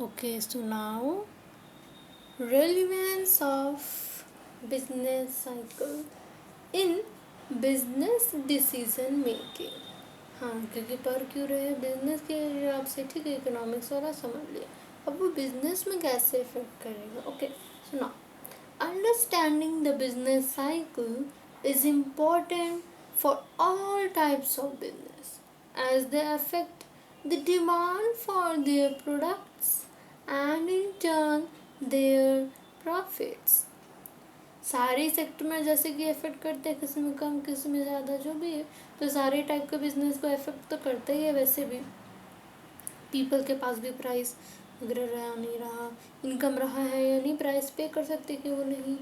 Okay, so now relevance of business cycle in business decision making. हाँ, क्योंकि पर क्यों रहे बिजनेस के हिसाब से, ठीक है, इकोनॉमिक्स वाला समझ लिया। अब वो बिजनेस में कैसे इफेक्ट करेगा? ओके, सुना। Understanding the business cycle is important for all types of business as they affect the demand for their products and in turn their profits. सारे सेक्टर में जैसे कि इफेक्ट करते हैं, किसी में कम किसी में ज़्यादा, जो भी है, तो सारे टाइप के बिजनेस को इफेक्ट तो करता ही है। वैसे भी पीपल के पास भी प्राइस वगैरह रहा नहीं रहा, इनकम रहा है या नहीं, प्राइस पे कर सकते कि वो नहीं,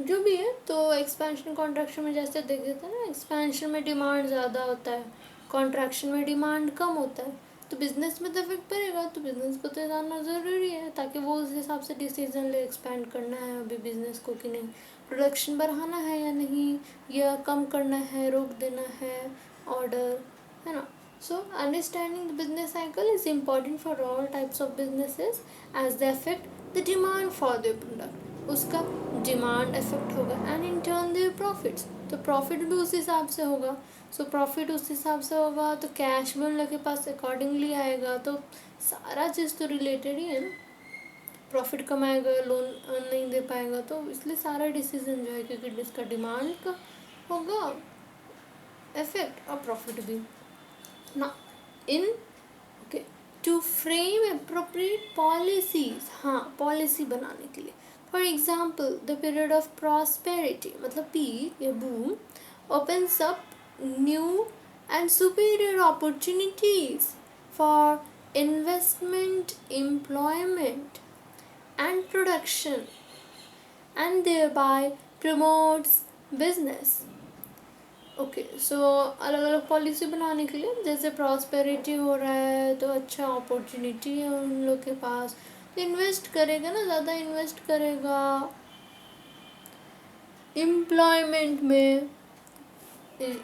जो भी है। तो एक्सपेंशन कॉन्ट्रैक्शन में जैसे देख देते हैं ना, एक्सपेंशन में डिमांड ज़्यादा होता है, कॉन्ट्रैक्शन में डिमांड कम होता है, तो बिज़नेस में तो इफेक्ट पड़ेगा। तो बिज़नेस को तो जानना ज़रूरी है ताकि वो उस हिसाब से डिसीजन ले, एक्सपेंड करना है अभी बिज़नेस को कि नहीं, प्रोडक्शन बढ़ाना है या नहीं, या कम करना है, रोक देना है ऑर्डर, है ना। So, understanding the business cycle is important for all types of businesses as they affect the demand for their product. उसका डिमांड इफेक्ट होगा and in turn their profits, तो प्रॉफिट भी उस हिसाब से होगा। सो प्रॉफिट उस हिसाब से होगा तो कैश भी उन लोग के पास अकॉर्डिंगली आएगा। तो सारा चीज़ तो रिलेटेड ही है ना। प्रॉफिट कमाएगा, लोन नहीं दे पाएगा, तो इसलिए सारा डिसीजन जो है, क्योंकि इसका डिमांड का होगा इफेक्ट और प्रॉफिट भी ना। In okay, to frame appropriate policies, हाँ, पॉलिसी बनाने के लिए। For example the period of prosperity, मतलब पीक या boom, opens up new and superior opportunities for investment, employment and production and thereby promotes business. Okay, so अलग अलग policy बनाने के लिए, जैसे प्रॉस्पेरिटी हो रहा है तो अच्छा अपॉर्चुनिटी है उन लोग के पास, तो इन्वेस्ट करेगा ना, ज़्यादा इन्वेस्ट करेगा। एम्प्लॉयमेंट में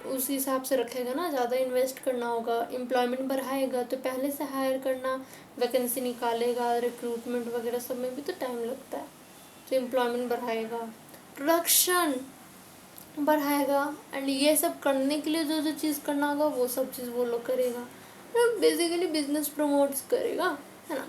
उस हिसाब से रखेगा ना, ज़्यादा इन्वेस्ट करना होगा, एम्प्लॉयमेंट बढ़ाएगा तो पहले से हायर करना, वैकेंसी निकालेगा, रिक्रूटमेंट वगैरह सब में भी तो टाइम लगता है, तो एम्प्लॉयमेंट बढ़ाएगा, प्रोडक्शन बढ़ाएगा, एंड ये सब करने के लिए जो जो चीज़ करना होगा वो सब चीज़ वो लोग करेगा, बेसिकली बिजनेस प्रमोट्स करेगा, है ना।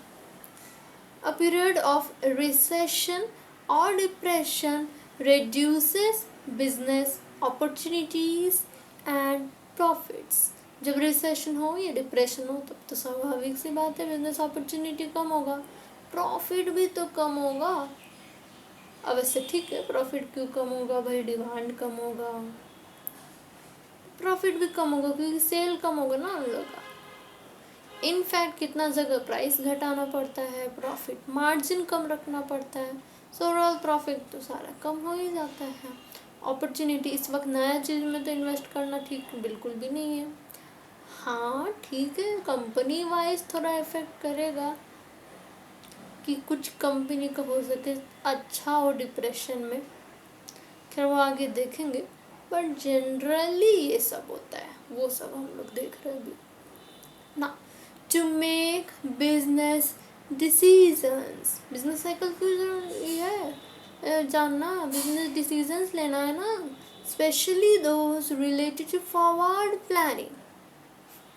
अ पीरियड ऑफ रिसेशन और depression reduces business opportunities and profits. जब रिसेशन हो या डिप्रेशन हो तब तो स्वाभाविक सी बात है, बिजनेस अपॉर्चुनिटी कम होगा, प्रॉफिट भी तो कम होगा। अब ऐसे ठीक है, प्रॉफिट क्यों कम होगा भाई, डिमांड कम होगा, प्रॉफिट भी कम होगा क्योंकि सेल कम होगा ना उन लोग का। इनफैक्ट कितना जगह प्राइस घटाना पड़ता है, प्रॉफिट मार्जिन कम रखना पड़ता है, सो ओवरऑल प्रॉफिट तो सारा कम हो ही जाता है। अपॉर्चुनिटी इस वक्त नया चीज़ में तो इन्वेस्ट करना ठीक बिल्कुल भी नहीं है। हाँ ठीक है, कंपनी वाइज थोड़ा इफेक्ट करेगा कि कुछ कंपनी का हो सके अच्छा हो डिप्रेशन में, खैर वो आगे देखेंगे, बट जनरली ये सब होता है, वो सब हम लोग देख रहे हैं अभी ना। To make business decisions, business cycle क्यों जरूरी है जानना, बिजनेस डिसीजंस लेना है ना, specially those related to forward planning,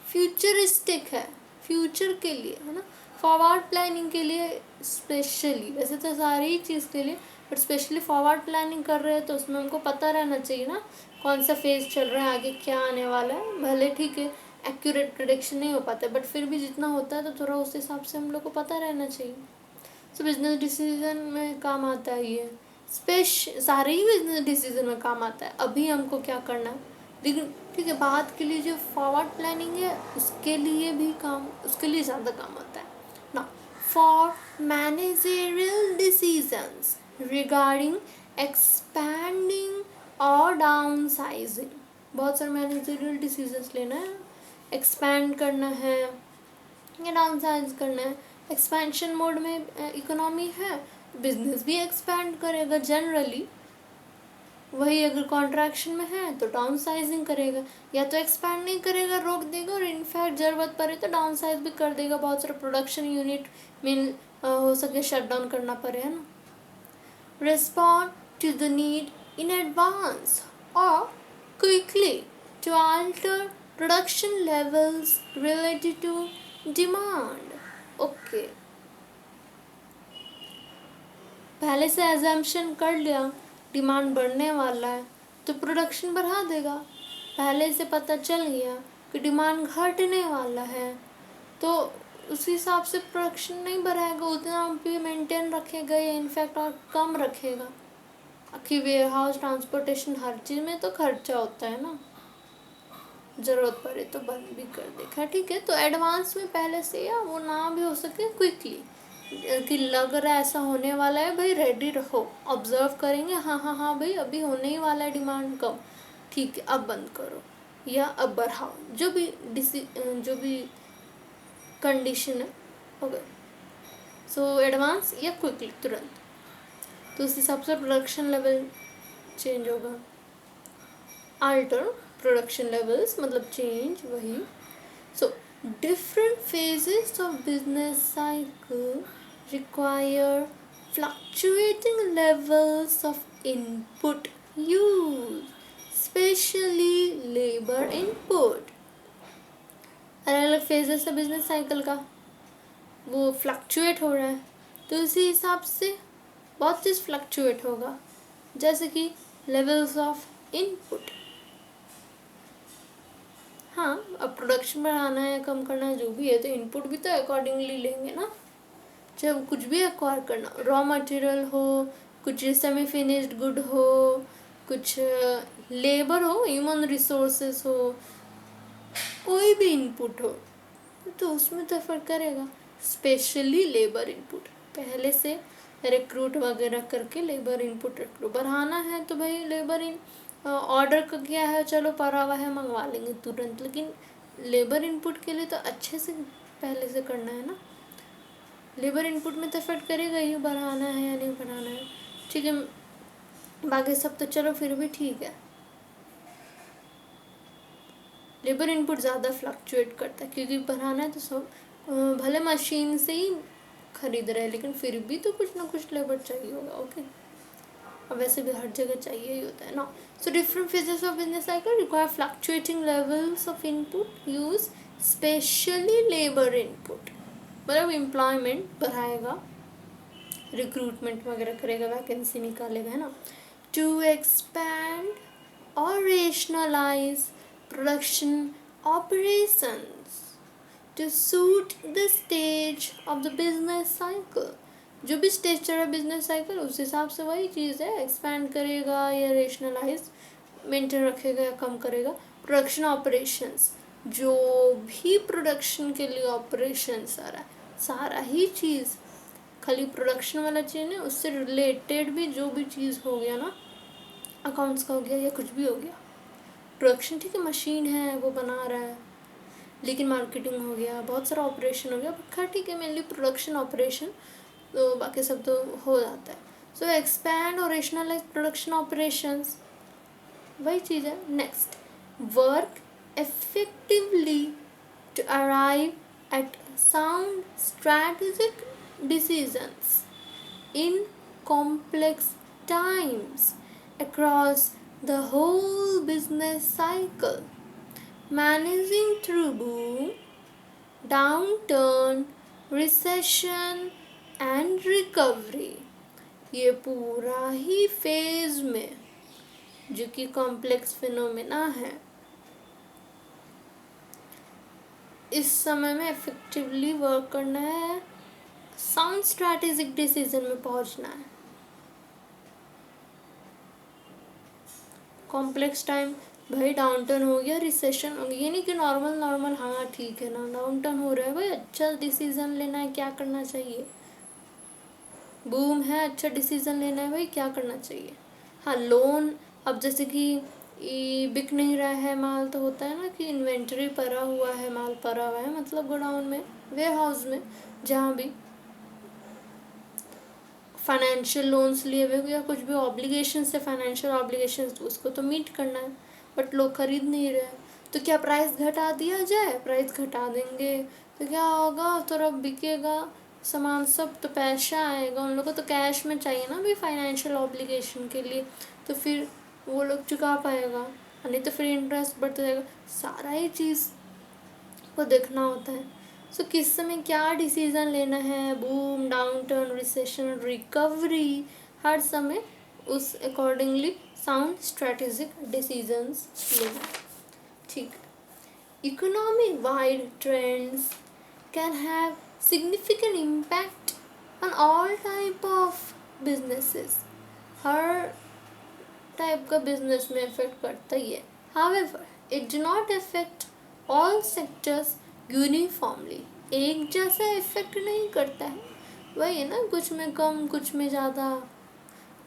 futuristic है, फ्यूचर के लिए है ना, फॉरवर्ड प्लानिंग के लिए स्पेशली, वैसे तो सारी चीज़ के लिए बट स्पेशली फॉरवर्ड प्लानिंग कर रहे हैं तो उसमें हमको पता रहना चाहिए ना कौन सा फेज चल रहा है, आगे क्या आने वाला है। भले ठीक है एक्यूरेट प्रेडिक्शन नहीं हो पाता बट फिर भी जितना होता है तो थोड़ा उस हिसाब से हम लोग को पता रहना चाहिए। सो बिजनेस डिसीजन में काम आता है ये, सारे ही बिजनेस डिसीजन में काम आता है। अभी हमको क्या करना है, लेकिन ठीक है, बात के लिए जो फॉरवर्ड प्लानिंग है उसके लिए भी काम, उसके लिए ज़्यादा काम आता है ना। For managerial decisions regarding expanding और डाउन साइजिंग, बहुत सारे मैनेजरियल डिसीजंस लेना है, एक्सपैंड करना है या डाउन साइज करना है। एक्सपेंशन मोड में इकोनॉमी है, बिजनेस भी एक्सपैंड करेगा जनरली, वही अगर कॉन्ट्रैक्शन में है तो डाउन साइजिंग करेगा, या तो एक्सपैंड नहीं करेगा, रोक देगा, और इनफैक्ट ज़रूरत पड़े तो डाउन साइज भी कर देगा, बहुत सारे प्रोडक्शन यूनिट में हो सके शट डाउन करना पड़े, है ना। Respond to the need in advance or quickly to alter production levels related to demand. Okay. पहले से assumption कर लिया डिमांड बढ़ने वाला है तो प्रोडक्शन बढ़ा देगा। पहले से पता चल गया कि डिमांड घटने वाला है तो उस हिसाब से प्रोडक्शन नहीं बढ़ाएगा, उतना भी मेंटेन रखेगा या इनफैक्ट और कम रखेगा। कि वेयर हाउस ट्रांसपोर्टेशन हर चीज़ में तो खर्चा होता है ना, ज़रूरत पड़े तो बंद भी कर देगा, ठीक है। तो एडवांस में पहले से या वो ना भी हो सके क्विकली कि लग रहा है ऐसा होने वाला है भाई, रेडी रहो, ऑब्जर्व करेंगे, हाँ हाँ हाँ भाई अभी होने ही वाला है डिमांड कम, ठीक है अब बंद करो या अब बढ़ाओ, जो भी कंडीशन है। ओके, सो एडवांस या क्विकली तुरंत, तो उस हिसाब से प्रोडक्शन लेवल चेंज होगा। अल्टर प्रोडक्शन लेवल्स मतलब चेंज, वही। सो different phases of business cycle require fluctuating levels of input use, specially labour input. अलग अलग फेजेस है बिजनेस साइकिल का, वो फ्लक्चुएट हो रहा है तो उसी हिसाब से बहुत चीज़ फ्लक्चुएट होगा, जैसे कि लेवल्स ऑफ इनपुट। हाँ, अब प्रोडक्शन बढ़ाना है कम करना है जो भी है तो इनपुट भी तो अकॉर्डिंगली लेंगे ना। चाहे कुछ भी एक्वायर करना, रॉ मटेरियल हो, कुछ सेमी फिनिश्ड गुड हो, कुछ लेबर हो, ह्यूमन रिसोर्सेस हो, कोई भी इनपुट हो तो उसमें तो फर्क करेगा। स्पेशली लेबर इनपुट, पहले से रिक्रूट वगैरह करके लेबर इनपुट रख लो। बढ़ाना है तो भाई लेबर इन ऑर्डर का क्या है, चलो पड़ा हुआ है मंगवा लेंगे तुरंत, लेकिन लेबर इनपुट के लिए तो अच्छे से पहले से करना है ना। लेबर इनपुट में तो इफेक्ट करेगा ही, बढ़ाना है या नहीं बढ़ाना है, ठीक है। बाकी सब तो चलो फिर भी ठीक है, लेबर इनपुट ज़्यादा फ्लक्चुएट करता है क्योंकि बढ़ाना है तो सब भले मशीन से ही खरीद रहे हैं लेकिन फिर भी तो कुछ ना कुछ लेबर चाहिए होगा। ओके, और वैसे भी हर जगह चाहिए ही होता है ना। So different phases of business cycle require fluctuating levels of input use, specially labour input. मतलब एम्प्लॉयमेंट बढ़ाएगा, रिक्रूटमेंट वगैरह करेगा, वैकेंसी निकालेगा, है ना। टू एक्सपैंड और rationalise production operations to suit the stage of the business cycle। जो भी स्टेज चल रहा है बिजनेस साइकिल उस हिसाब से वही चीज़ है, एक्सपैंड करेगा या रेशनलाइज मेंटेन रखेगा या कम करेगा। प्रोडक्शन ऑपरेशंस, जो भी प्रोडक्शन के लिए ऑपरेशन सारा ही चीज़, खाली प्रोडक्शन वाला चीज़ है, उससे रिलेटेड भी जो भी चीज़ हो गया ना, अकाउंट्स का हो गया या कुछ भी हो गया, प्रोडक्शन ठीक है, मशीन है वो बना रहा है, लेकिन मार्केटिंग हो गया, बहुत सारा ऑपरेशन हो गया, खैर ठीक है, मेनली प्रोडक्शन ऑपरेशन, तो बाकी सब तो हो जाता है। सो एक्सपैंड और रेशनलाइज प्रोडक्शन ऑपरेशंस, वही चीज़ है। Next, work effectively to arrive at sound strategic decisions in complex times across the whole business cycle, managing through boom, downturn, recession and recovery। ये पूरा ही फेज में जो कि कॉम्प्लेक्स फिनोमेना है, इस समय में इफेक्टिवली वर्क करना है, साउंड स्ट्रैटेजिक डिसीजन में पहुंचना है। कॉम्प्लेक्स टाइम भाई, डाउनटर्न हो गया, रिसेशन हो गया, ये नहीं कि नॉर्मल हाँ ठीक है ना, डाउनटर्न हो रहा है भाई, अच्छा डिसीजन लेना है, क्या करना चाहिए। बूम है, अच्छा डिसीजन लेना है भाई, क्या करना चाहिए। हाँ, लोन, अब जैसे कि बिक नहीं रहा है माल तो होता है ना कि इन्वेंटरी पड़ा हुआ है, माल पड़ा हुआ है, मतलब गोडाउन में, वेयर हाउस में, जहाँ भी फाइनेंशियल लोन्स लिए हुए या कुछ भी ऑब्लिगेशन है, फाइनेंशियल ऑब्लिगेशन, उसको तो मीट करना है, बट लोग खरीद नहीं रहे। तो क्या प्राइस घटा दिया जाए? प्राइस घटा देंगे तो क्या होगा, थोड़ा बिकेगा सामान सब, तो पैसा आएगा उन लोगों को, तो कैश में चाहिए ना भी फाइनेंशियल ऑब्लिगेशन के लिए, तो फिर वो लोग चुका पाएगा, नहीं तो फिर इंटरेस्ट बढ़ता जाएगा। सारा ही चीज़ को देखना होता है। सो किस समय क्या डिसीज़न लेना है, boom, downturn, recession, recovery, हर समय उस अकॉर्डिंगली साउंड स्ट्रेटेजिक डिसीजंस लेना है। ठीक है। Economic wide trends can have significant impact on all type of businesses. Her type का बिजनेस में इफेक्ट करता ही है। However, it do not affect all sectors uniformली। एक जैसा इफेक्ट नहीं करता है, वही है ना, कुछ में कम कुछ में ज़्यादा।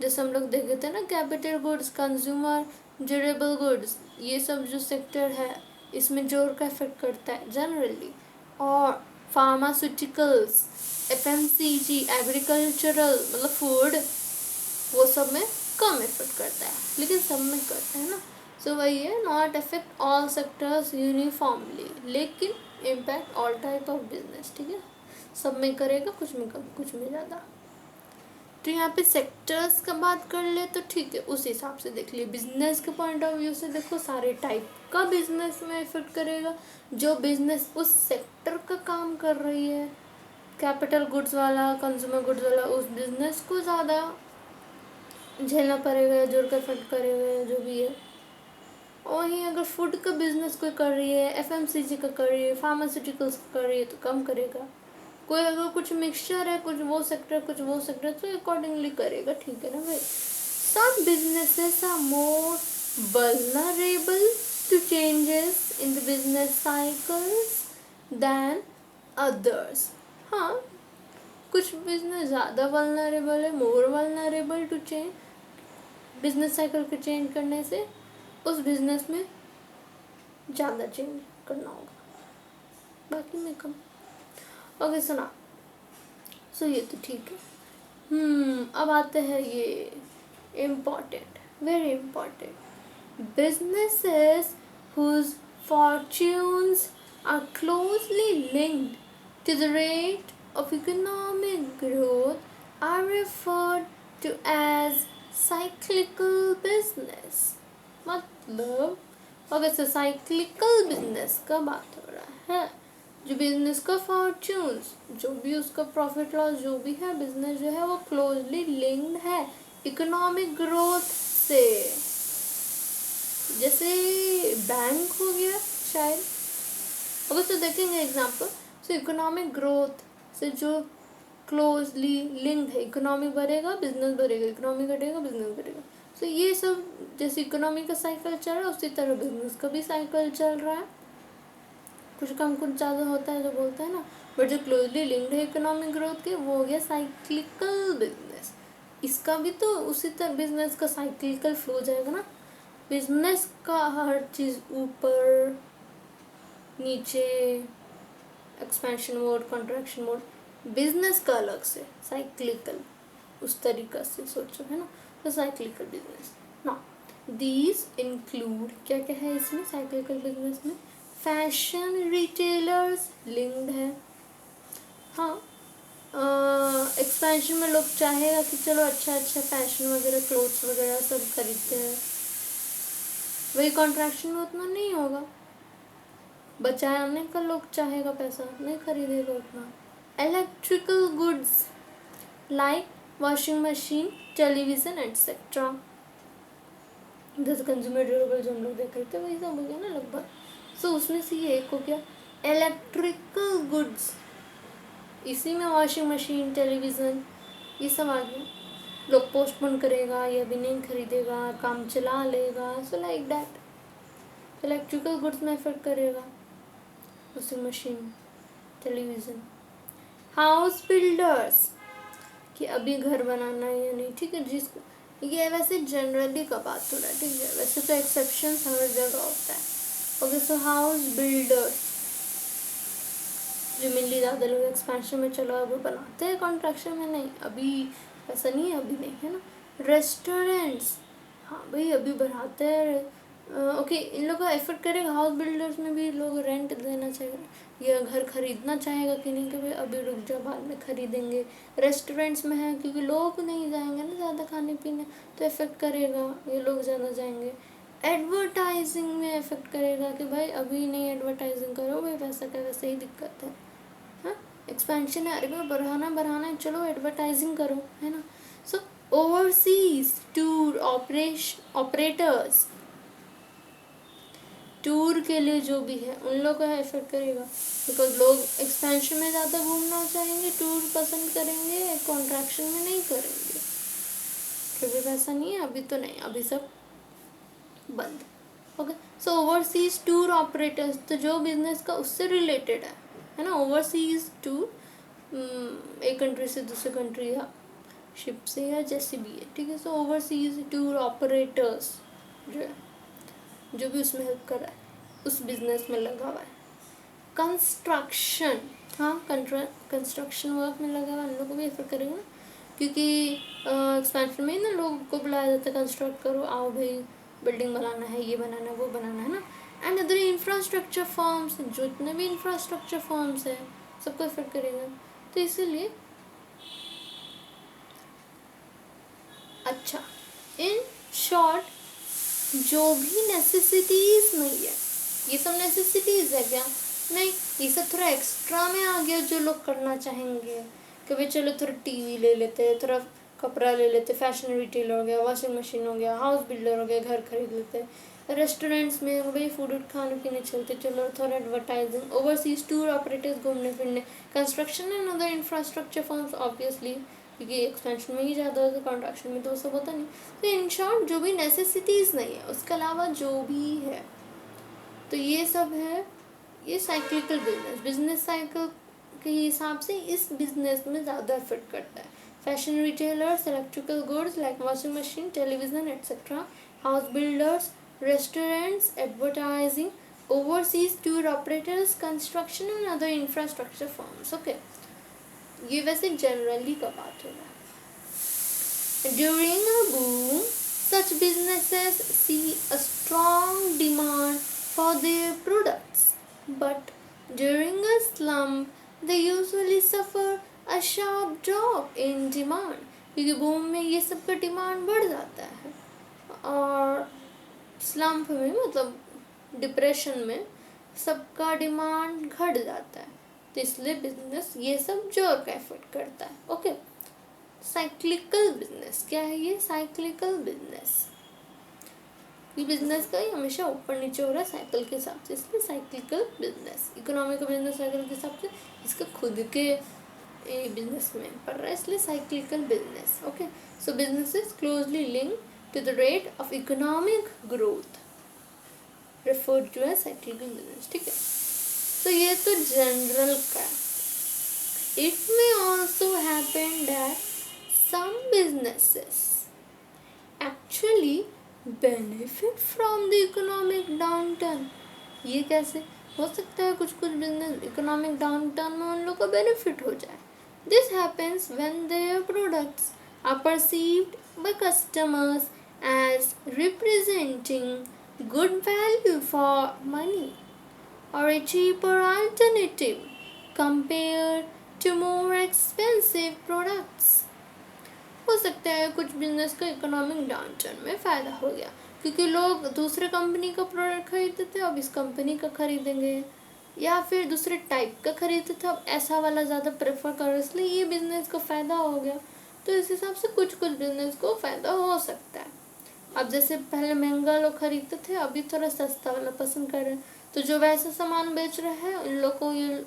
जैसे हम लोग देखे थे ना, capital goods, consumer durable goods, ये सब जो सेक्टर है इसमें जोर का इफेक्ट करता है जनरली। और फार्मास्यूटिकल्स, FMCG, एग्रीकल्चरल मतलब फूड, वो सब में कम इफेक्ट करता है, लेकिन सब में करता है ना। सो वही है, not affect all sectors uniformly, लेकिन impact all type of business. ठीक है, सब में करेगा, कुछ में कम कुछ में ज़्यादा। तो यहाँ पे सेक्टर्स का बात कर ले तो ठीक है, उस हिसाब से देख लिए। बिजनेस के पॉइंट ऑफ व्यू से देखो, सारे टाइप का बिजनेस में इफेक्ट करेगा। जो बिजनेस उस सेक्टर का काम कर रही है, कैपिटल गुड्स वाला, कंज्यूमर गुड्स वाला, उस बिजनेस को ज़्यादा झेलना पड़ेगा, जोर का इफेक्ट करेगा, जो भी है। और वहीं अगर फूड का बिजनेस कोई कर रही है, FMCG का कर रही है, फार्मास्यूटिकल्स का कर रही है, तो कम करेगा। कोई अगर कुछ मिक्सचर है, कुछ वो सेक्टर कुछ वो सेक्टर, तो अकॉर्डिंगली करेगा। ठीक है ना भाई। Some businesses are more vulnerable to changes in the business cycles than others। हाँ, कुछ बिजनेस ज़्यादा वल्नरेबल है, more vulnerable to change, business cycle के चेंज करने से उस बिजनेस में ज़्यादा चेंज करना होगा, बाकी में कम। ओके सुना, सो ये तो ठीक है। अब आते हैं ये important, very important, businesses whose fortunes are closely linked to the rate of economic growth are referred to as cyclical business। मतलब अगर से साइक्लिकल बिजनेस का बात हो रहा है, जो बिजनेस का फॉर्च्यून्स, जो भी उसका प्रॉफिट लॉस जो भी है, बिजनेस जो है वो क्लोजली लिंक्ड है इकोनॉमिक ग्रोथ से। जैसे बैंक हो गया शायद, अगर तो देखेंगे एग्जांपल, सो इकोनॉमिक ग्रोथ से जो क्लोजली लिंक्ड है, इकोनॉमी बढ़ेगा बिजनेस बढ़ेगा, इकोनॉमी घटेगा बिजनेस घटेगा। तो ये सब जैसे इकोनॉमी का साइकिल चल रहा है, उसी तरह बिजनेस का भी साइकिल चल रहा है। कुछ कम कुछ ज़्यादा होता है जो बोलते हैं ना, बट जो क्लोजली लिंक्ड है इकोनॉमिक ग्रोथ के, वो हो गया साइक्लिकल बिजनेस। इसका भी तो उसी तरह बिजनेस का साइक्लिकल फ्लो जाएगा ना। बिजनेस का हर चीज़ ऊपर नीचे, expansion mode, contraction mode, business का अलग से साइक्लिकल, उस तरीक़ा से सोचो, है ना। तो साइक्लिकल बिजनेस ना, दीज इंक्लूड, क्या क्या है इसमें साइक्लिकल बिजनेस में, फैशन रिटेलर्स लिंक्ड है। हाँ, एक्सपेंशन में लोग चाहेगा कि चलो अच्छा अच्छा फैशन वगैरह, क्लोथ्स वगैरह सब खरीदते हैं, वही कॉन्ट्रैक्शन में उतना नहीं होगा, बचाने का लोग चाहेगा, पैसा नहीं खरीदेगा उतना। Electrical goods like washing machine, television etcetera, जैसे कंज्यूमर ड्यूरेबल जो हम लोग देख रहे थे, वही सब हो गया ना लगभग। सो उसमें से ये एक हो गया इलेक्ट्रिकल गुड्स, इसी में वॉशिंग मशीन, टेलीविज़न, ये सब आ गया। लोग पोस्टपोन करेगा या भी नहीं खरीदेगा, काम चला लेगा, so like that electrical goods में इफेक्ट करेगा, washing machine, television. House builders, कि अभी घर बनाना है या नहीं, ठीक है, जिसको ये वैसे जनरली का बात हो रहा है, ठीक है, वैसे तो एक्सेप्शंस हर जगह होता है। ओके, सो हाउस बिल्डर्स, जो मेनली ज़्यादा लोग एक्सपेंशन में चलो अब बनाते हैं, कॉन्ट्रैक्शन में नहीं, अभी ऐसा नहीं है, अभी नहीं है ना। रेस्टोरेंट्स, हाँ भाई अभी बढ़ाते हैं। ओके, इन लोगों का एफर्ट करेगा, हाउस बिल्डर्स में भी लोग रेंट देना चाहिए या घर खरीदना चाहेगा कि नहीं कि भाई अभी रुक जा बाद में खरीदेंगे। रेस्टोरेंट्स में है क्योंकि लोग नहीं जाएंगे ना ज़्यादा खाने पीने, तो इफेक्ट करेगा, ये लोग ज़्यादा जाएंगे। एडवर्टाइजिंग में इफेक्ट करेगा कि भाई अभी नहीं एडवर्टाइजिंग करो भाई, वैसा क्या वैसे ही दिक्कत है। हाँ, एक्सपेंशन है, अरे भाई बढ़ाना है, चलो एडवर्टाइजिंग करो, है ना। सो ओवरसीज टूर ऑपरेटर्स, टूर के लिए जो भी है उन लोगों का इफेक्ट करेगा, बिकॉज लोग एक्सपेंशन में ज़्यादा घूमना चाहेंगे, टूर पसंद करेंगे, कॉन्ट्रैक्शन में नहीं करेंगे क्योंकि वैसा नहीं है, अभी तो नहीं, अभी सब बंद। ओके, सो ओवरसीज टूर ऑपरेटर्स, तो जो बिजनेस का उससे रिलेटेड है ना, ओवरसीज टूर, एक कंट्री से दूसरे कंट्री या शिप से या जैसे भी है, ठीक है। सो ओवरसीज टूर ऑपरेटर्स जो है, जो भी उसमें हेल्प कर रहा है, उस बिजनेस में लगा हुआ है। कंस्ट्रक्शन, हाँ कंस्ट्रक्शन वर्क में लगा हुआ है, उन लोगों को भी इफेक्ट करेगा ना, क्योंकि एक्सपेंशन में ना लोगों को बुलाया जाता है, कंस्ट्रक्ट करो, आओ भाई बिल्डिंग बनाना है, ये बनाना है, वो बनाना है ना। एंड अदर इंफ्रास्ट्रक्चर फॉर्म्स, जो इतने भी इंफ्रास्ट्रक्चर फॉर्म्स है सबको इफेक्ट करेगा। तो इसीलिए अच्छा, इन शॉर्ट, जो भी नेसेसिटीज नहीं है, ये सब नेसेसिटीज है क्या? नहीं, ये सब थोड़ा एक्स्ट्रा में आ गया जो लोग करना चाहेंगे कि भाई चलो थोड़ा टीवी ले लेते हैं, थोड़ा कपड़ा ले लेते, फैशन रिटेल हो गया, वॉशिंग मशीन हो गया, हाउस बिल्डर हो गया, घर खरीद लेते, रेस्टोरेंट्स में भाई फूड खाने पीने चलते, चलो थोड़ा एडवर्टाइजिंग, ओवरसीज टूर ऑपरेटर्स घूमने फिरने, construction and other infrastructure forms obviously, क्योंकि एक्सपेंशन में ही ज़्यादा होता है, कॉन्ट्रैक्शन में तो सब होता नहीं। तो इन शॉर्ट जो भी नेसेसिटीज़ नहीं है उसके अलावा जो भी है, तो ये सब है, ये साइक्लिकल बिजनेस साइकिल के हिसाब से इस बिजनेस में ज़्यादा इफेक्ट करता है। Fashion retailers, electrical goods like washing machine, television etcetera, house builders, restaurants, advertising, overseas tour operators, construction and other infrastructure firms. Okay, ये वैसे जनरली का बात हो रहा है। During a boom, such businesses see a strong demand for their products, but during a slump, they usually suffer a sharp drop in demand, क्योंकि boom में ये सब का डिमांड बढ़ जाता है और स्लम्प में मतलब डिप्रेशन में सबका डिमांड घट जाता है, तो इसलिए बिजनेस ये सब जोर का एफर्ट करता है। ओके, साइक्लिकल बिजनेस क्या है? ये साइक्लिकल बिजनेस, ये बिजनेस का ही हमेशा ऊपर नीचे हो रहा है साइकिल के हिसाब से, इसलिए cyclical business. Economic business cycle के हिसाब से इसका खुद के बिजनेस में पड़ रहा है, इसलिए cyclical business. Okay, so business is closely link to the rate of economic growth, referred to as cyclical business, ठीक है। तो ये तो जनरल का। It may also happen that some businesses actually benefit from the economic downturn। ये कैसे हो सकता है? कुछ बिजनेस इकोनॉमिक डाउनटर्न में उन लोग को बेनिफिट हो जाए। This happens when their products are perceived by customers as representing good value for money और a cheaper alternative compared to more expensive products। हो सकता है कुछ बिजनेस का इकोनॉमिक डाउनटर्न में फ़ायदा हो गया क्योंकि लोग दूसरे कंपनी का प्रोडक्ट खरीदते थे, अब इस कंपनी का खरीदेंगे, या फिर दूसरे टाइप का खरीदते थे, अब ऐसा वाला ज़्यादा प्रेफर करो, इसलिए ये बिज़नेस को फ़ायदा हो गया। तो इस हिसाब से कुछ बिज़नेस को फ़ायदा हो सकता है। अब जैसे पहले महंगा लोग खरीदते थे, अभी थोड़ा सस्ता वाला पसंद कर रहे हैं, तो जो वैसा सामान बेच रहे हैं उन लोग को ये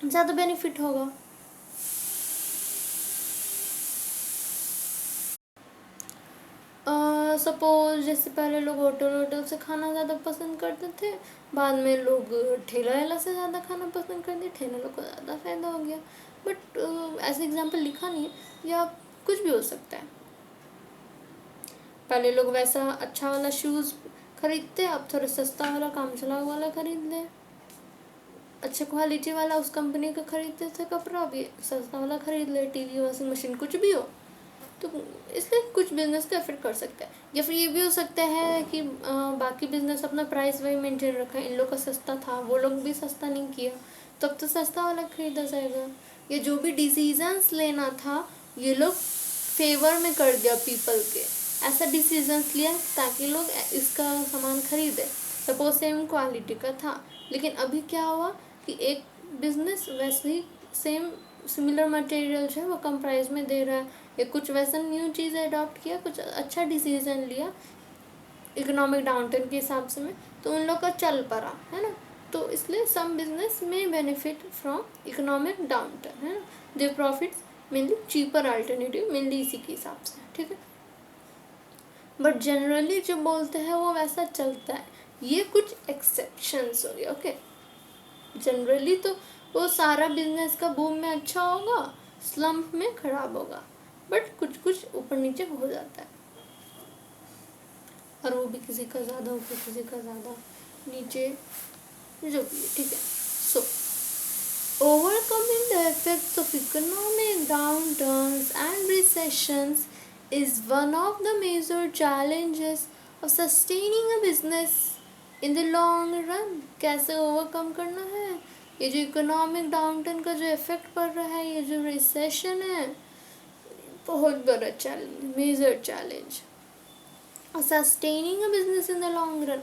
ज़्यादा बेनिफिट होगा। सपोज जैसे पहले लोग होटल से खाना ज़्यादा पसंद करते थे, बाद में लोग ठेला वेला से ज़्यादा खाना पसंद करते, ठेला लोग को ज़्यादा फ़ायदा हो गया। बट ऐसे एग्जांपल लिखा नहीं है, या कुछ भी हो सकता है। पहले लोग वैसा अच्छा वाला शूज़ खरीदते, अब थोड़ा सस्ता वाला काम चलाऊ वाला खरीद ले। अच्छा क्वालिटी वाला उस कंपनी का खरीदते थे कपड़ा, अभी सस्ता वाला खरीद ले, टीवी, वॉशिंग मशीन, कुछ भी हो। तो इसलिए कुछ बिजनेस को अफेक्ट कर सकता है। या फिर ये भी हो सकता है कि बाकी बिजनेस अपना प्राइस वही मेंटेन रखा है, इन लोग का सस्ता था, वो लोग भी सस्ता नहीं किया, तब तो सस्ता वाला खरीदा जाएगा। या जो भी डिसीजंस लेना था ये लोग फेवर में कर दिया पीपल के, ऐसा डिसीजंस लिया ताकि लोग इसका सामान खरीदे। सपोज सेम क्वालिटी का था, लेकिन अभी क्या हुआ कि एक बिजनेस वैसे ही सेम सिमिलर मटेरियल्स है वो कम प्राइस में दे रहा है, या कुछ वैसा न्यू चीज़ अडॉप्ट किया, कुछ अच्छा डिसीजन लिया इकोनॉमिक डाउनटर्न के हिसाब से में, तो उन लोग का चल पड़ा है ना। तो इसलिए सम बिजनेस में बेनिफिट फ्रॉम इकोनॉमिक डाउनटर्न है ना, they profit mainly cheaper alternative, mainly इसी के हिसाब से, ठीक है। बट जनरली जो बोलते हैं वो वैसा चलता है, ये कुछ एक्सेप्शंस हो गए, ओके। जनरली तो वो सारा बिजनेस का बूम में अच्छा होगा, स्लम्प में खराब होगा, बट कुछ कुछ ऊपर नीचे हो जाता है, और वो भी किसी का ज़्यादा ऊपर, किसी का ज़्यादा नीचे, जो भी, ठीक है। सो overcoming the effects of economic downturns and recessions is one of the major challenges of sustaining a business in the long run। कैसे ओवरकम करना है ये जो इकोनॉमिक डाउनटर्न का जो इफेक्ट पड़ रहा है, ये जो रिसेशन है, बहुत बड़ा challenge, major challenge. Sustaining a business in the long run,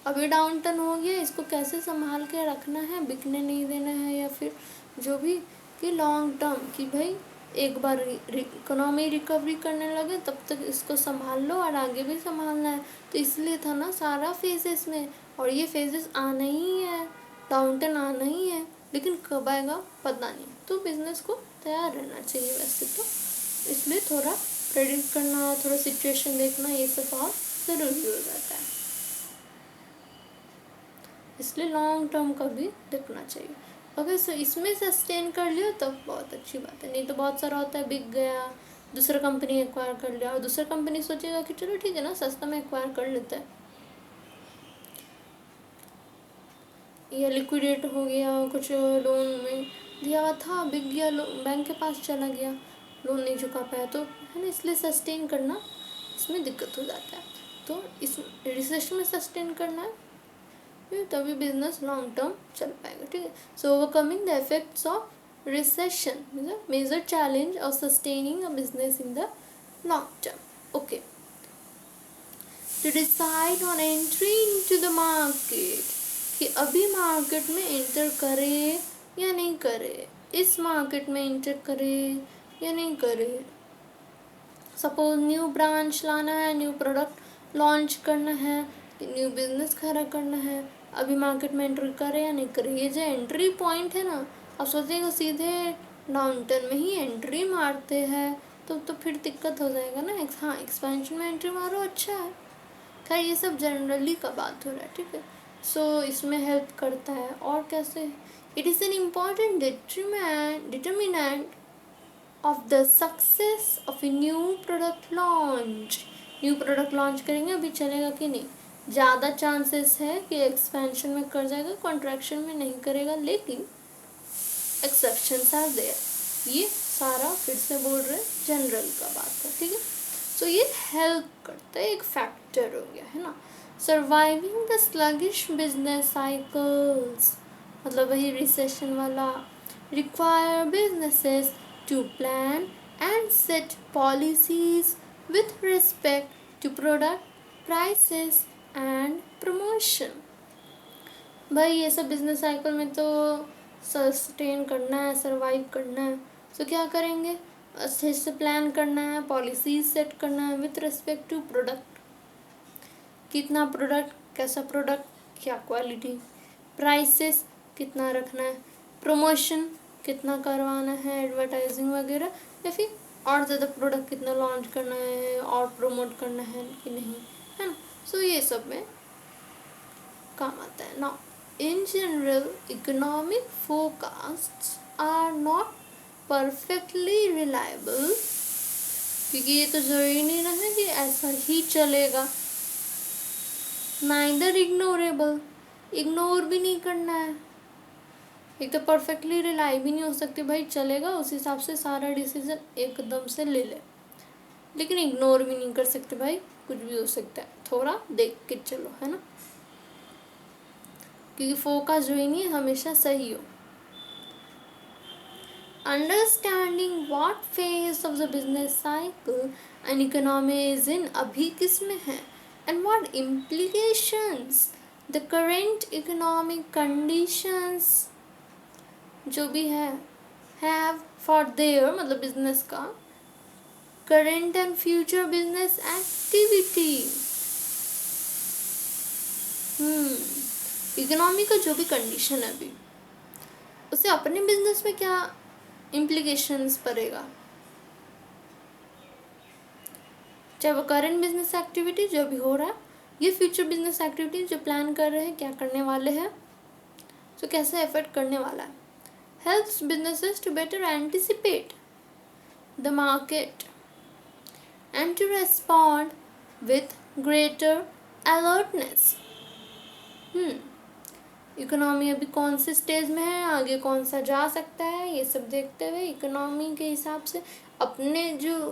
अभी डाउन टर्न हो गया, इसको कैसे संभाल के रखना है, बिकने नहीं देना है, या फिर जो भी कि लॉन्ग टर्म कि भाई एक बार इकोनॉमी रिकवरी करने लगे तब तक इसको संभाल लो और आगे भी संभालना है। तो इसलिए था ना सारा फेजेस में, और ये फेजेस आना ही है, डाउन टर्न आना ही है, लेकिन कब आएगा पता नहीं। तो बिजनेस को तैयार रहना चाहिए वैसे तो, इसलिए थोड़ा प्रेडिक्ट करना, थोड़ा सिचुएशन देखना, ये सब बहुत ज़रूरी हो जाता है, इसलिए लॉन्ग टर्म का भी देखना चाहिए। अगर सो इसमें सस्टेन कर लिया तब बहुत अच्छी बात है, नहीं तो बहुत सारा होता है बिक गया, दूसरा कंपनी एक्वायर कर लिया, और दूसरा कंपनी सोचेगा कि चलो ठीक है ना सस्ता में एक्वायर कर लेता है, या लिक्विडेट हो गया, कुछ लोन में दिया हुआ था बिक गया, बैंक के पास चला गया, लोन नहीं चुका पाया, तो है ना, इसलिए सस्टेन करना इसमें दिक्कत हो जाता है। तो इस रिसेशन में सस्टेन करना है तभी बिजनेस लॉन्ग टर्म चल पाएगा, ठीक है। So overcoming the effects of recession is a major challenge of sustaining a business in the long term, okay. To decide on entry into the market, कि अभी मार्केट में एंटर करे या नहीं करे, इस मार्केट में एंटर करे या नहीं करे। सपोज न्यू ब्रांच लाना है, न्यू प्रोडक्ट लॉन्च करना है, न्यू बिजनेस खड़ा करना है, अभी मार्केट में एंट्री करे या नहीं करे। ये जो एंट्री पॉइंट है ना, आप सोचेगा सीधे डाउनटर्न में ही एंट्री मारते हैं तो फिर दिक्कत हो जाएगा ना। हाँ, एक्सपेंशन में एंट्री मारो अच्छा है, खैर ये सब जनरली का बात हो रहा है, ठीक है। सो इसमें हेल्प करता है, और कैसे, it is an important determinant of the success of a new product launch. New product launch करेंगे, अभी चलेगा कि नहीं, ज़्यादा चांसेस है कि एक्सपेंशन में कर जाएगा, कॉन्ट्रैक्शन में नहीं करेगा, लेकिन एक्सेप्शंस आर देयर। ये सारा फिर से बोल रहे जनरल का बात है, ठीक है। सो ये हेल्प करता है, एक फैक्टर हो गया है ना। Surviving the sluggish business cycles, मतलब वही रिसेशन वाला, require businesses to plan and set policies with respect to product prices and promotion। भाई ये सब बिजनेस साइकिल में तो सस्टेन करना है, सरवाइव करना है, तो क्या करेंगे, अच्छे से प्लान करना है, पॉलिसीज सेट करना है विथ रिस्पेक्ट टू प्रोडक्ट, कितना प्रोडक्ट, कैसा प्रोडक्ट, क्या क्वालिटी, प्राइसेस कितना रखना है, प्रमोशन कितना करवाना है, एडवर्टाइजिंग वगैरह, या फिर और ज़्यादा प्रोडक्ट कितना लॉन्च करना है और प्रमोट करना है कि नहीं, है ना। सो ये सब में काम आता है ना। In general economic forecasts are not perfectly reliable, क्योंकि ये तो ज़रूरी नहीं ना है कि ऐसा ही चलेगा, नाइदर इग्नोरेबल, इग्नोर भी नहीं करना है, एक तो परफेक्टली रिलाई भी नहीं हो सकती, भाई चलेगा उस हिसाब से सारा डिसीजन एकदम से ले ले, लेकिन इग्नोर भी नहीं कर सकते भाई, कुछ भी हो सकता है, थोड़ा देख के चलो, है ना, क्योंकि फोकस जो है नहीं हमेशा सही हो। Understanding what phase of the business cycle and economy is in, अभी किस में है, and what implications the current economic conditions जो भी है हैव फॉर देयर, मतलब बिजनेस का current and future business activity. Economy का जो भी कंडीशन है अभी, उसे अपने बिजनेस में क्या इम्प्लीकेशंस पड़ेगा, चाहे वो करंट बिजनेस एक्टिविटी जो भी हो रहा है, ये फ्यूचर बिजनेस एक्टिविटी जो प्लान कर रहे हैं, क्या करने वाले हैं, तो कैसे इफेक्ट करने वाला है। Helps businesses to better anticipate the market and to respond with greater alertness. Economy अभी कौन से स्टेज में है, आगे कौन सा जा सकता है, ये सब देखते हुए इकोनॉमी के हिसाब से अपने जो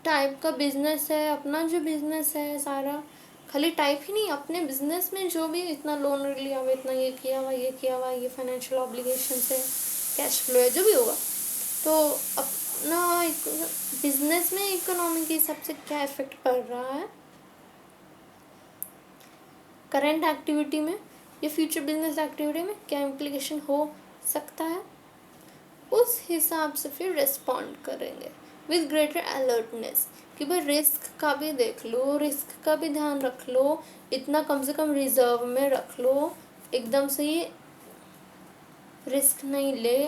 टाइप का बिजनेस है, अपना जो बिजनेस है सारा, खाली टाइप ही नहीं, अपने बिजनेस में जो भी इतना लोन लिया हुआ, इतना ये किया हुआ, ये किया हुआ, ये फाइनेंशियल ऑब्लिगेशन है, कैश फ्लो है, जो भी होगा, तो अपना बिजनेस में इकोनॉमी के हिसाब से क्या इफेक्ट पड़ रहा है करंट एक्टिविटी में या फ्यूचर बिजनेस एक्टिविटी में, क्या इम्प्लीकेशन हो सकता है, उस हिसाब से फिर रिस्पॉन्ड करेंगे विद ग्रेटर अलर्टनेस, कि भाई रिस्क का भी देख लो, रिस्क का भी ध्यान रख लो, इतना कम से कम रिजर्व में रख लो, एकदम से ही रिस्क नहीं ले,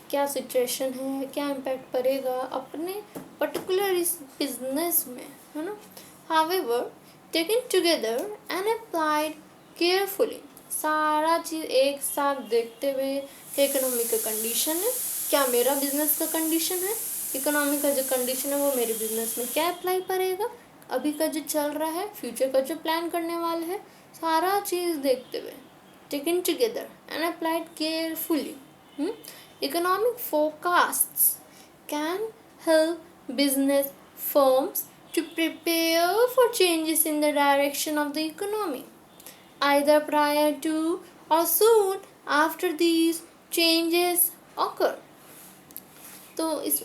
क्या सिचुएशन है, क्या इम्पैक्ट पड़ेगा अपने पर्टिकुलर इस बिजनेस में, है ना। However taken together and applied carefully, सारा चीज़ एक साथ देखते हुए, क्या इकोनॉमी का कंडीशन है, क्या मेरा बिजनेस का कंडीशन है, इकोनॉमी का जो कंडीशन है वो मेरे बिजनेस में क्या अप्लाई करेगा, अभी का जो चल रहा है, फ्यूचर का जो प्लान करने वाला है, सारा चीज़ देखते हुए, taken together and applied carefully. Economic forecasts can help business firms to prepare for changes in the direction of the economy, either prior to or soon after these changes occur. तो इस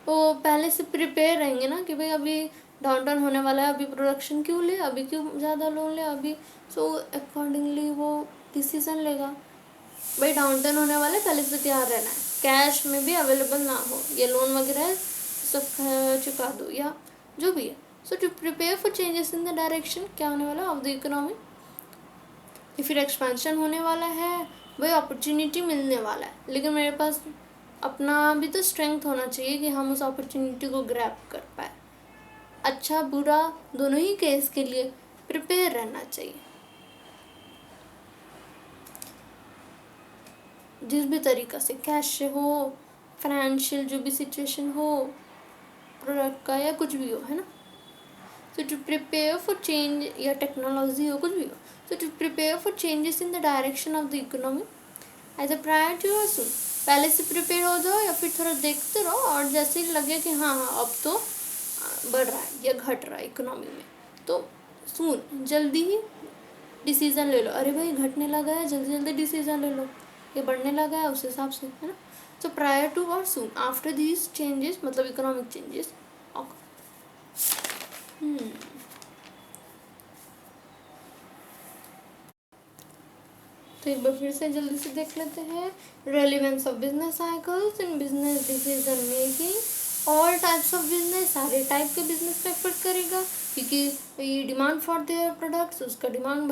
वो पहले से प्रिपेयर रहेंगे ना कि भाई अभी डाउन टाउन होने वाला है, अभी प्रोडक्शन क्यों ले, अभी क्यों ज़्यादा लोन ले अभी, सो अकॉर्डिंगली वो डिसीज़न लेगा, भाई डाउन टाउन होने वाला है, पहले से तैयार रहना है, कैश में भी अवेलेबल ना हो, ये लोन वगैरह सब चुका दो या जो भी है, so to prepare for changes in the direction, क्या होने वाला ऑफ द इकोनॉमी, फिर एक्सपेंशन होने वाला है, भाई अपॉर्चुनिटी मिलने वाला है, लेकिन मेरे पास अपना भी तो स्ट्रेंथ होना चाहिए कि हम उस अपॉर्चुनिटी को ग्रैब कर पाए, अच्छा बुरा दोनों ही केस के लिए प्रिपेयर रहना चाहिए, जिस भी तरीक़ा से, कैश से हो, फाइनेंशियल जो भी सिचुएशन हो, प्रोडक्ट का या कुछ भी हो, है ना। So to prepare for change या टेक्नोलॉजी हो, कुछ भी हो, so to prepare for changes in the direction of the economy as a prior to और सून, पहले से प्रिपेयर हो जाओ या फिर थोड़ा देखते रहो, और जैसे ही लगे कि हाँ अब तो बढ़ रहा है या घट रहा है इकोनॉमी में, तो सून जल्दी ही डिसीज़न ले लो, अरे भाई घटने लगा है, जल्दी जल्दी डिसीज़न ले लो, ये बढ़ने लगा है उस हिसाब से, है ना। सो प्रायर टू और सून आफ्टर दीज चेंजेस, मतलब इकोनॉमिक चेंजेस। तो एक बार फिर से जल्दी से देख लेते हैं, relevance of business cycles in business decision making, all types of business, सारे टाइप के बिजनेस पे इफेक्ट करेगा, क्योंकि ये डिमांड फॉर देयर प्रोडक्ट्स, उसका डिमांड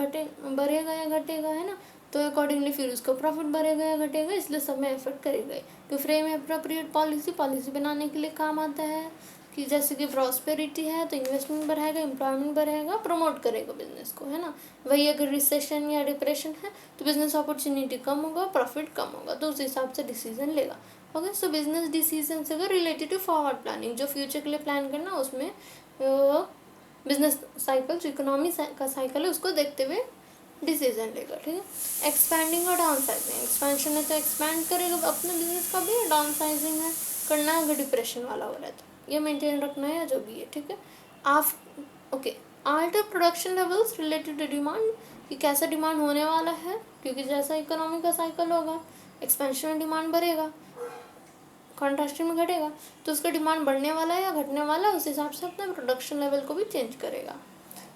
बढ़ेगा या घटेगा, है ना, तो अकॉर्डिंगली फिर उसका प्रॉफिट बढ़ेगा या घटेगा, इसलिए सब में इफेक्ट करेगा। तो फ्रेम अप्रोप्रिएट पॉलिसी बनाने के लिए काम आता है, कि जैसे कि प्रॉस्पेरिटी है तो इन्वेस्टमेंट बढ़ाएगा, एम्प्लॉयमेंट बढ़ाएगा, प्रमोट करेगा बिजनेस को, है ना। वही अगर रिसेशन या डिप्रेशन है तो बिजनेस अपॉर्चुनिटी कम होगा, प्रॉफिट कम होगा, तो उस हिसाब से डिसीजन लेगा। ओके, सो बिजनेस डिसीजन से अगर रिलेटेड टू फॉरवर्ड प्लानिंग, जो फ्यूचर के लिए प्लान करना, उसमें बिजनेस साइकिल जो इकोनॉमी का साइकिल है उसको देखते हुए डिसीजन लेगा, ठीक है। एक्सपैंडिंग और डाउन साइजिंग, एक्सपेंशन है तो एक्सपैंड करेगा अपने बिजनेस का भी, डाउन साइजिंग है करना है अगर डिप्रेशन वाला हो रहा है तो ये मेंटेन रखना है या जो भी है, ठीक है। आप okay, alter production levels related to demand, कि कैसा डिमांड होने वाला है, क्योंकि जैसा इकोनॉमी का साइकिल होगा एक्सपेंशन में डिमांड बढ़ेगा, कॉन्ट्रास्टिंग में घटेगा, तो उसका डिमांड बढ़ने वाला है या घटने वाला है, उस हिसाब से अपने प्रोडक्शन लेवल को भी चेंज करेगा।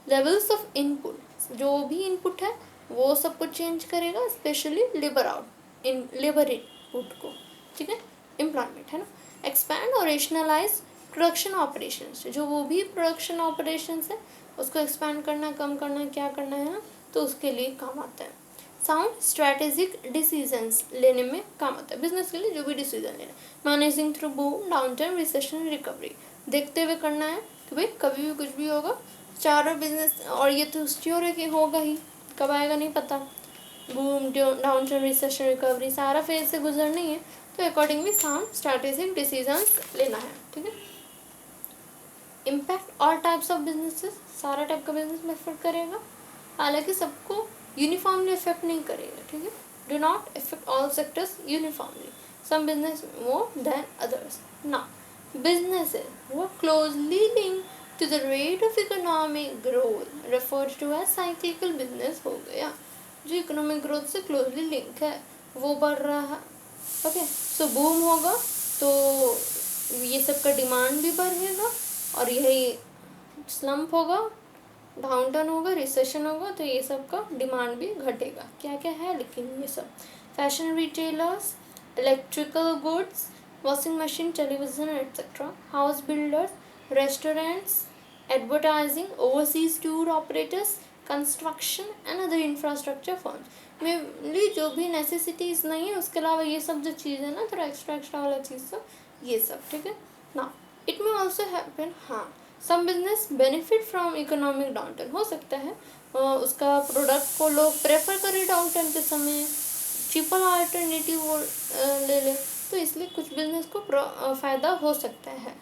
लेवल्स ऑफ इनपुट, जो भी इनपुट है वो सब कुछ चेंज करेगा, स्पेशली लेबर इनपुट को, ठीक है, एम्प्लॉयमेंट है ना। एक्सपैंड और रेशनलाइज प्रोडक्शन ऑपरेशंस, जो वो भी प्रोडक्शन ऑपरेशंस है उसको एक्सपैंड करना, कम करना, क्या करना है ना, तो उसके लिए काम आता है। साउंड स्ट्रैटेजिक डिसीजंस लेने में काम आता है बिजनेस के लिए, जो भी डिसीजन लेना, managing through boom, downturn, recession, recovery, देखते हुए करना है कि भाई कभी भी कुछ भी होगा, चारों बिजनेस, और ये तो श्योर है कि होगा ही, कब आएगा नहीं पता, boom, downturn, recession, recovery, सारा फेज से गुजरना ही है, तो अकॉर्डिंगली साउंड स्ट्रैटेजिक डिसीजंस लेना है, ठीक है। Impact all types of businesses, सारा टाइप का बिजनेस में इफेक्ट करेगा, हालांकि सबको यूनिफॉर्मली इफेक्ट नहीं करेगा, ठीक है। Do not effect all sectors uniformly, some business more than others. ना बिजनेसेस वो closely link to the rate of economic growth referred to as cyclical business हो गया, जो इकोनॉमिक ग्रोथ से क्लोजली लिंक है, वो बढ़ रहा है, ओके। सो बूम होगा तो ये सब का डिमांड भी बढ़ेगा, और यही स्लम्प होगा, डाउन टर्न होगा, रिसेशन होगा, तो ये सब का डिमांड भी घटेगा। क्या क्या है लेकिन ये सब, fashion retailers, electrical goods, washing machine, television etcetera, house builders, restaurants, advertising, overseas tour operators, construction and other infrastructure firms, mainly जो भी नेसेसिटीज़ नहीं है उसके अलावा ये सब जो चीज़ है ना, थोड़ा एक्स्ट्रा वाला चीज़ सब, ये सब, ठीक है ना। इट में ऑल्सो हैपन, हाँ, some business benefit from economic downturn, हो सकता है उसका प्रोडक्ट को लोग प्रेफर करें डाउनटर्न के समय, चीपर अल्टरनेटिव वो ले ले, तो इसलिए कुछ बिजनेस को फ़ायदा हो सकता है,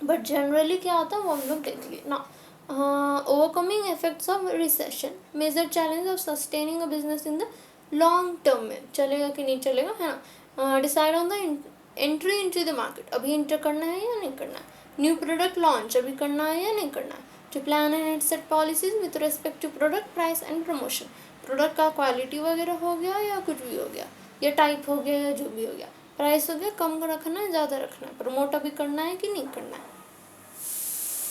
बट जनरली क्या होता है वो हम लोग देख लिए ना। Overcoming effects of recession, major challenge of sustaining a business in the long term में, चलेगा कि नहीं चलेगा, है ना। Decide on the entry into the market, अभी एंटर करना है या नहीं करना है, न्यू प्रोडक्ट लॉन्च अभी करना है या नहीं करना है, to plan and set policies with respect to product price and promotion, product का क्वालिटी वगैरह हो गया या कुछ भी हो गया, या टाइप हो गया या जो भी हो गया, प्राइस हो गया, कम रखना है ज़्यादा रखना है, प्रमोट अभी करना है कि नहीं करना है,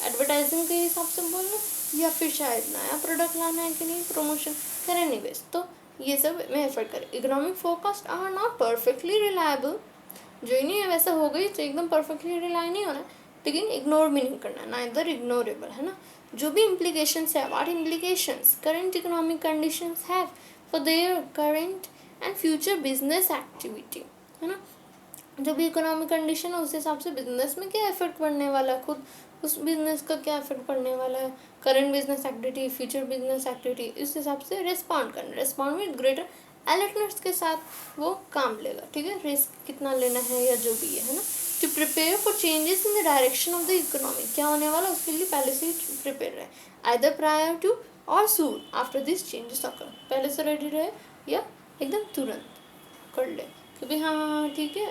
एडवर्टाइजिंग के हिसाब से बोलना, या फिर शायद नया प्रोडक्ट लाना है कि नहीं, प्रमोशन करें नहीं बेस, तो ये सब में एफर्ट करें। Economic forecast are not perfectly reliable, जो ही नहीं है वैसा हो गई तो एकदम परफेक्टली रिलाई नहीं होना, लेकिन इग्नोर भी नहीं करना, ना इधर इग्नोरेबल, है ना। जो भी इम्प्लीकेशंस है, what implications current economic conditions have for their current and future business activity, है ना। जो भी इकोनॉमिक कंडीशन है उस हिसाब से बिजनेस में क्या इफेक्ट पड़ने वाला है, खुद उस बिजनेस का क्या इफेक्ट पड़ने वाला है, current business activity, future business activity, इस हिसाब से रिस्पॉन्ड करना, रिस्पॉन्ड विद ग्रेटर अलर्टनेस के साथ वो काम लेगा, ठीक है। रिस्क कितना लेना है या जो भी है ना, to prepare for changes in the direction of the economy, क्या होने वाला उसके लिए पहले से ही प्रिपेयर रहे, आइदर प्रायर टू और soon after this changes occur, पहले से रेडी रहे या एकदम तुरंत कर ले कि भाई हाँ ठीक है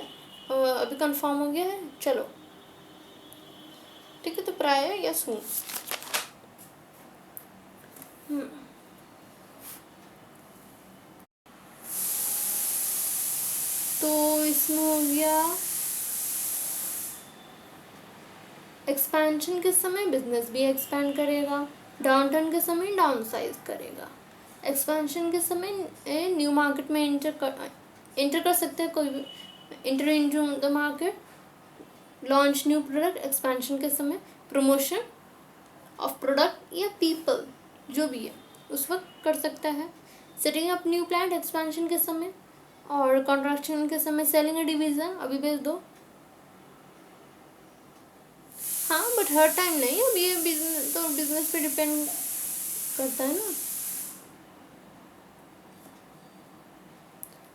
अभी कंफर्म हो गया है चलो, ठीक है, तो प्रायर या सून। तो इसमें हो गया एक्सपेंशन के समय बिजनेस भी एक्सपेंड करेगा, डाउन टर्न के समय डाउन साइज करेगा, एक्सपेंशन के समय न्यू मार्केट में एंटर कर सकते हैं कोई भी, enter into the market, launch new product, expansion के समय प्रमोशन ऑफ प्रोडक्ट या पीपल जो भी है उस वक्त कर सकता है, setting up new plant expansion के समय, और कॉन्ट्रैक्शन के समय सेलिंग अ डिवीज़न, अभी बेच दो, हाँ बट हर टाइम नहीं, अब ये बिजनेस तो बिजनेस पे डिपेंड करता है ना।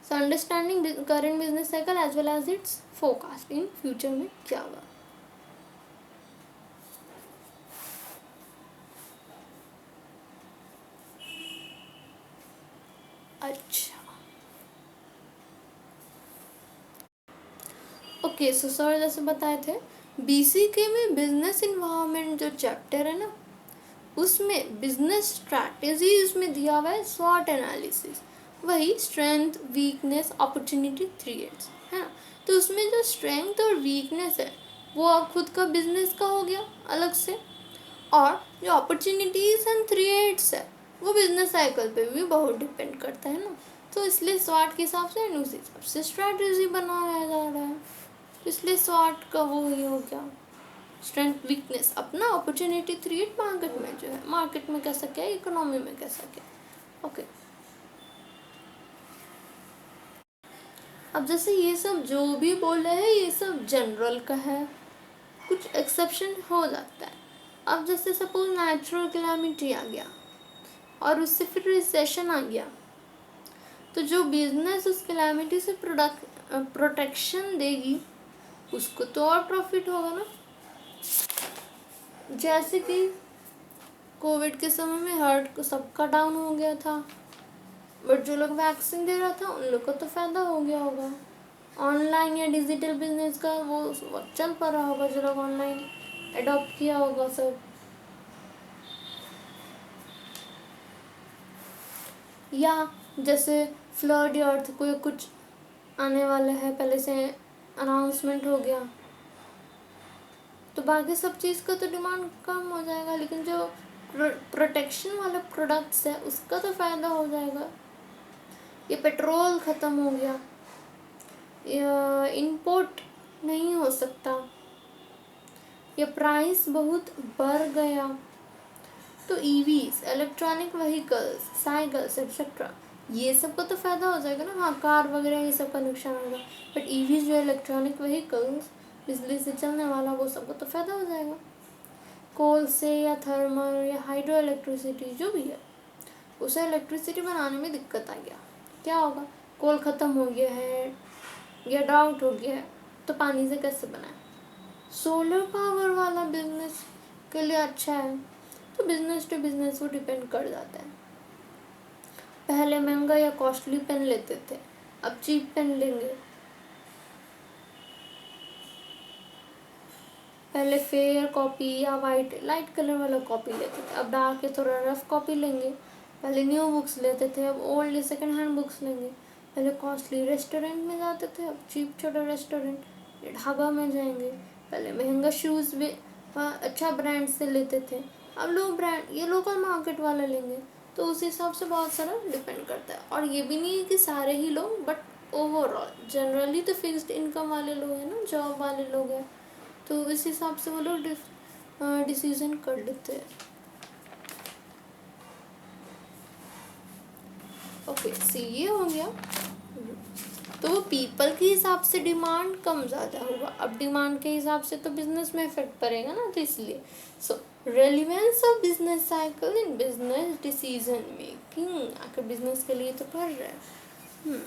So understanding current business cycle as well as its forecast in future में क्या होगा। ओके, सो सर जैसे बताए थे, BCK में बिजनेस इन्वायरमेंट जो चैप्टर है ना, उसमें बिजनेस स्ट्रैटेजी उसमें दिया हुआ है, स्वॉट एनालिसिस, वही स्ट्रेंथ वीकनेस अपॉर्चुनिटी थ्रेट्स है ना। तो उसमें जो स्ट्रेंथ और वीकनेस है वो खुद का बिजनेस का हो गया अलग से, और जो अपॉर्चुनिटीज एंड थ्रेट्स है वो बिजनेस साइकिल पे भी बहुत डिपेंड करता है ना। तो इसलिए स्वॉट के हिसाब से एंड उस हिसाब से स्ट्रैटेजी बनाया जा रहा है। तो इसलिए स्वॉट का वो ही हो गया, स्ट्रेंथ वीकनेस अपना, अपॉर्चुनिटी थ्रेट मार्केट में जो है, मार्केट में कैसा क्या, इकोनॉमी में कैसा क्या। ओके, अब जैसे ये सब जो भी बोले हैं ये सब जनरल का है, कुछ एक्सेप्शन हो जाता है। अब जैसे सपोज नेचुरल कैलामिटी आ गया और उससे फिर रिसेशन आ गया, तो जो बिजनेस उस कैलामिटी से प्रोटेक्शन देगी उसको तो और प्रॉफिट होगा ना। जैसे कि कोविड के समय में हार्ट सबका डाउन हो गया था, बट जो लोग वैक्सीन दे रहा था उन लोग को तो फायदा हो गया होगा। ऑनलाइन या डिजिटल बिजनेस का वो चल पा रहा होगा, जो लोग ऑनलाइन अडॉप्ट किया होगा सब। या जैसे फ्लड या अर्थक्वेक कुछ आने वाला है, पहले से अनाउंसमेंट हो गया, तो बाकी सब चीज़ का तो डिमांड कम हो जाएगा, लेकिन जो प्रोटेक्शन वाले प्रोडक्ट्स है उसका तो फ़ायदा हो जाएगा। ये पेट्रोल ख़त्म हो गया, या इंपोर्ट नहीं हो सकता, या प्राइस बहुत बढ़ गया, तो EVs, electronic vehicles, cycles etcetera, ये सब का तो फ़ायदा हो जाएगा ना। हाँ, कार वगैरह ये सब का नुकसान होगा, बट ईवीज जो इलेक्ट्रॉनिक व्हीकल्स बिजली से चलने वाला, वो सबको तो फ़ायदा हो जाएगा। कोल से या थर्मल या हाइड्रो इलेक्ट्रिसिटी जो भी है, उसे इलेक्ट्रिसिटी बनाने में दिक्कत आ गया, क्या होगा, कोल ख़त्म हो गया है या ड्राउट हो गया है, तो पानी से कैसे बनाए। सोलर पावर वाला बिजनेस के लिए अच्छा है, तो बिजनेस टू बिजनेस वो डिपेंड कर जाता है। पहले महंगा या कॉस्टली पेन लेते थे, अब चीप पेन लेंगे। पहले फेयर कॉपी या वाइट लाइट कलर वाला कॉपी लेते थे, अब डार्क या थोड़ा रफ कॉपी लेंगे। पहले न्यू बुक्स लेते थे, अब ओल्ड या सेकेंड हैंड बुक्स लेंगे। पहले कॉस्टली रेस्टोरेंट में जाते थे, अब चीप छोटा रेस्टोरेंट या ढाबा में जाएंगे। पहले महंगा शूज़ भी अच्छा ब्रांड से लेते थे, अब लो ब्रांड ये लोकल मार्केट वाला लेंगे। तो उस हिसाब से बहुत सारा डिपेंड करता है, और ये भी नहीं है कि सारे ही लोग, बट ओवरऑल जनरली तो फिक्स्ड इनकम वाले लोग हैं ना, जॉब वाले लोग हैं, तो इस हिसाब से वो लोग डिसीजन कर लेते हैं। ओके, सी ये हो गया। तो पीपल के हिसाब से डिमांड कम ज़्यादा होगा, अब डिमांड के हिसाब से तो बिजनेस में इफेक्ट पड़ेगा ना, तो इसलिए so relevance of business cycle in business decision making, आखिर बिजनेस के लिए तो पढ़ रहे हैं।